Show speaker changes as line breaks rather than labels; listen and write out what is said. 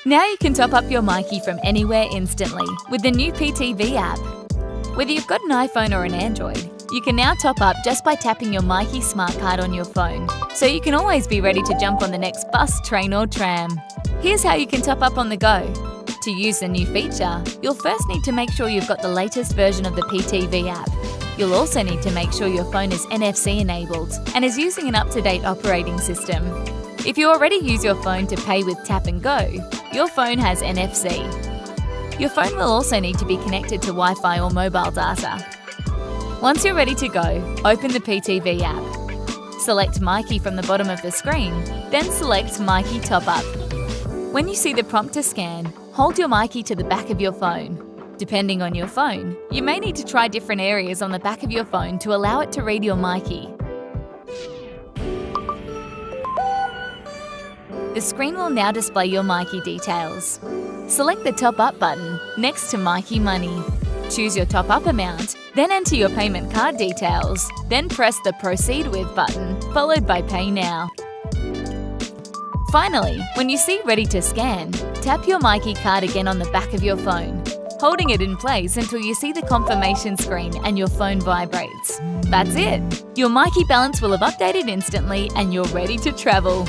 Now you can top up your Myki from anywhere instantly with the new PTV app. Whether you've got an iPhone or an Android, you can now top up just by tapping your Myki smart card on your phone, so you can always be ready to jump on the next bus, train or tram. Here's how you can top up on the go. To use the new feature, you'll first need to make sure you've got the latest version of the PTV app. You'll also need to make sure your phone is NFC enabled and is using an up-to-date operating system. If you already use your phone to pay with Tap and Go, your phone has NFC. Your phone will also need to be connected to Wi-Fi or mobile data. Once you're ready to go, open the PTV app. Select Myki from the bottom of the screen, then select Myki Top Up. When you see the prompt to scan, hold your Myki to the back of your phone. Depending on your phone, you may need to try different areas on the back of your phone to allow it to read your Myki. The screen will now display your Myki details. Select the Top Up button next to Myki Money. Choose your top up amount, then enter your payment card details, then press the Proceed With button, followed by Pay Now. Finally, when you see Ready to Scan, tap your Myki card again on the back of your phone, holding it in place until you see the confirmation screen and your phone vibrates. That's it! Your Myki balance will have updated instantly and you're ready to travel.